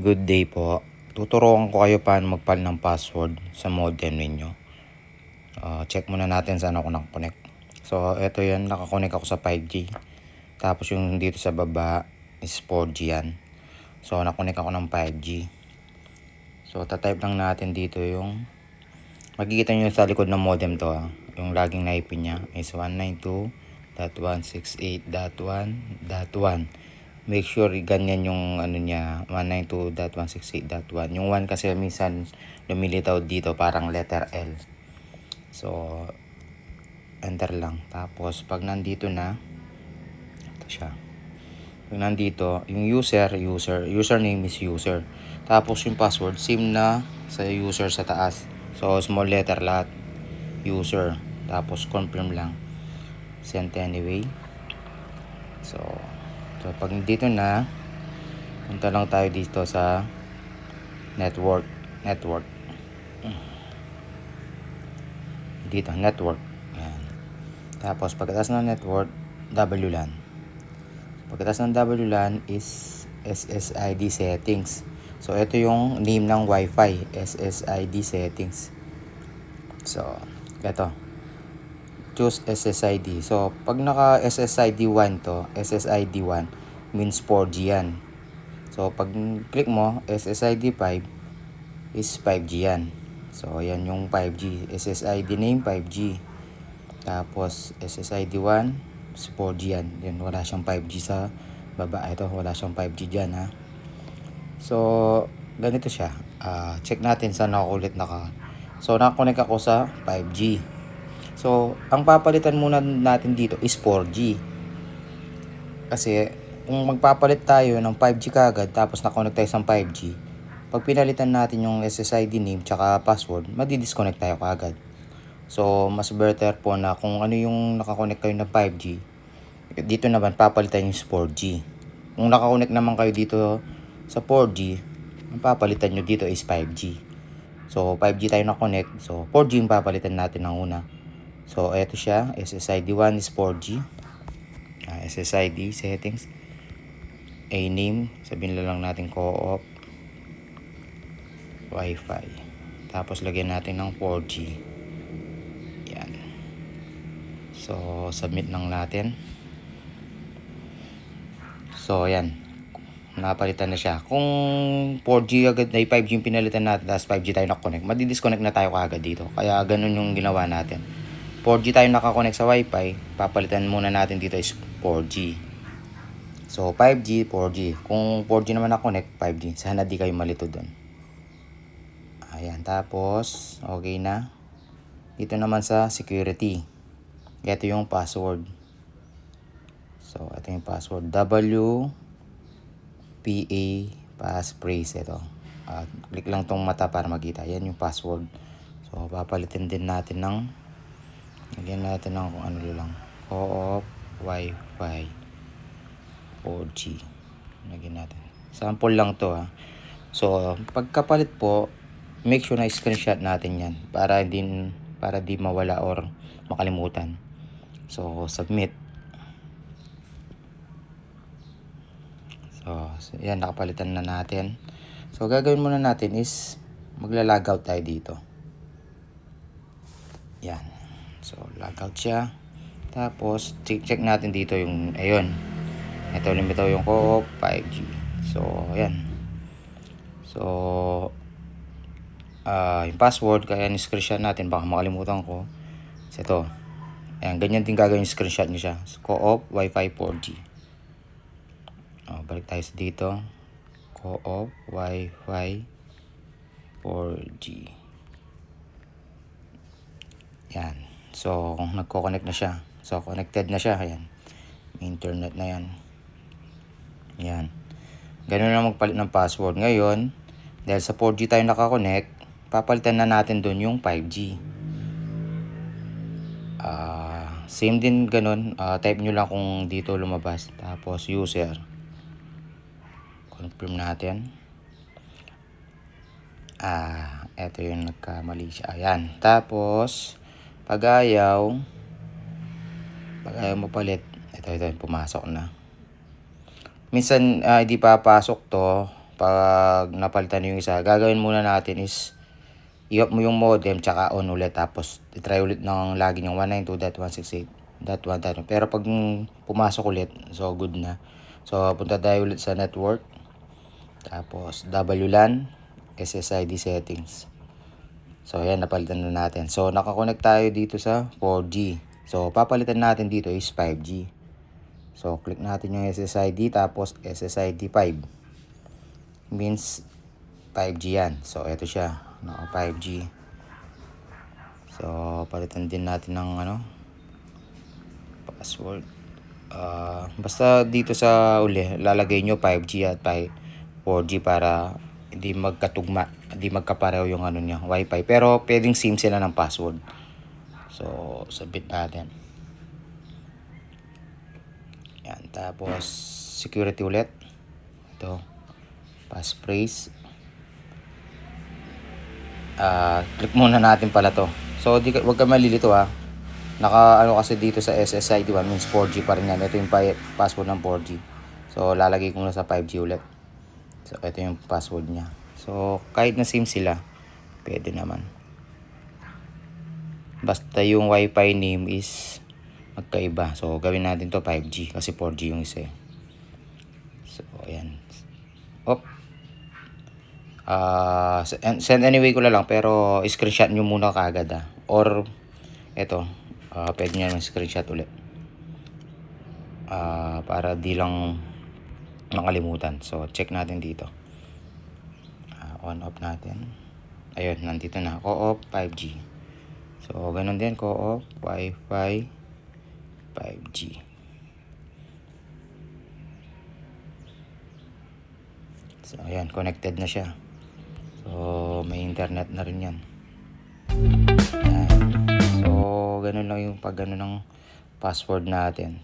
Good day po. Tuturuan ko kayo paano magpalit ng password sa modem ninyo. Check muna natin saan ako nakakonect. So, eto yan. Nakakonect ako sa 5G. Tapos yung dito sa baba is 4G yan. So, nakonect ako ng 5G. So, tatype lang natin dito yung... Makikita nyo sa likod ng modem to. Yung laging na IP niya is 192.168.1.1. Make sure ganyan yung ano niya, 192.168.1. Yung 1 kasi minsan lumilitaw dito parang letter L. So, enter lang. Tapos, pag nandito na, ito siya. Pag nandito, yung username is user. Tapos, yung password, same na sa user sa taas. So, small letter lahat, user. Tapos, confirm lang. Send anyway. So, pag dito na, punta lang tayo dito sa network. Dito, network. Ayan. Tapos, pagkatapos ng network, WLAN. Pagkatapos ng WLAN is SSID settings. So, ito yung name ng Wi-Fi, SSID settings. So, ito. Choose SSID. So, pag naka SSID 1 to, SSID 1 means 4G yan. So, pag click mo, SSID 5 is 5G yan. So, yan yung 5G. SSID name 5G. Tapos, SSID 1 is 4G yan. Yan, wala siyang 5G sa baba. Ito, wala siyang 5G dyan, ha. So, ganito siya. Check natin saan ako ulit naka. So, nakakonect ako sa 5G. So, ang papalitan muna natin dito is 4G. Kasi, kung magpapalit tayo ng 5G kagad tapos na-connect tayo sa 5G, pag pinalitan natin yung SSID name tsaka password, madi-disconnect tayo kagad. So, mas better po na kung ano yung nakakonect kayo ng 5G, dito naman papalitan yung 4G. Kung nakakonect naman kayo dito sa 4G, ang papalitan nyo dito is 5G. So, 5G tayo na-connect. So, 4G yung papalitan natin ng una. So, eto siya. SSID 1 is 4G. SSID settings. A name. Sabihin lang natin co-op. Wi-Fi. Tapos, lagyan natin ng 4G. Yan. So, submit lang natin. So, yan. Napalitan na siya. Kung 4G agad na 5G yung pinalitan natin, tapos 5G tayo na-connect, madi-disconnect na tayo kagad dito. Kaya, ganun yung ginawa natin. 4G tayo nakakonect sa Wi-Fi, papalitan muna natin dito is 4G. So, 5G, 4G. Kung 4G naman na-connect, 5G. Sana di kayo malito doon. Ayan, tapos, okay na. Dito naman sa security. Ito yung password. So, ito yung password. WPA passphrase. Ito. Click lang tong mata para makita. Yan yung password. So, papalitin din natin ng lagyan natin ng kung ano lang. Co-op, Wi-Fi, 4G. Lagyan natin. Sample lang to, ha. So, pagkapalit po, make sure na screenshot natin yan para di mawala or makalimutan. So, submit. So, yan, nakapalitan na natin. So, gagawin muna natin is magla-logout tayo dito. Yan. So, logout siya. Tapos, check natin dito yung, ayun. Ito, limitaw yung co-op, 5G. So, ayan. So, yung password, kaya ni-screenshot natin, baka makalimutan ko. So, ito. Ayan, ganyan din gagawin yung screenshot nyo siya. Co-op, Wi-Fi, 4G. Balik tayo sa dito. Co-op, Wi-Fi, 4G. Yan. So, kung nagko-connect na siya. So, connected na siya. Ayan. May internet na yan. Yan. Ganun na magpalit ng password. Ngayon, dahil sa 4G tayo nakakonect, papalitan na natin dun yung 5G. Same din ganun. Type nyo lang kung dito lumabas. Tapos, user. Confirm natin. Eto yung nagkamali siya. Ayan. Tapos, pag ayaw mapalit, ito pumasok na. Minsan hindi papasok to pag napalitan yung isa, gagawin muna natin is i-off mo yung modem tsaka on ulit, tapos i-try ulit ng login yung 192.168.1. Pero pag pumasok ulit, so good na. So punta tayo ulit sa network, tapos WLAN, SSID settings. So ayan, napalitan na natin. So nakakonect tayo dito sa 4G. So papalitan natin dito is 5G. So click natin yung SSID, tapos SSID 5 means 5G yan. So ito siya, naka 5G. So palitan din natin ng password. Basta dito sa uli lalagay nyo 5G at 4G para hindi magkatugma, hindi magkapareho yung niya, wifi. Pero pwedeng same sila ng password. So submit natin. Yan, tapos security ulit. Ito, passphrase. Click muna natin pala to. So wag ka malilito ha. Naka kasi dito sa SSID 1 means 4G pa rin yan. Ito yung password ng 4G. So lalagay ko na sa 5G ulit. So ito yung password niya. So kahit na same sila, pwede naman. Basta yung wifi name is magkaiba. So gawin natin to 5G kasi 4G yung isa. So ayan. Op. Send anyway ko na lang, pero screenshot nyo muna kaagad or eto, pwede nyo naman screenshot ulit para di lang makalimutan. So check natin dito, on off natin. Ayun, nandito na, co-op 5G. So ganun din, co-op wifi 5G. So ayan, connected na siya. So may internet na rin yan. Ayan. So ganun lang yung pag ng password natin.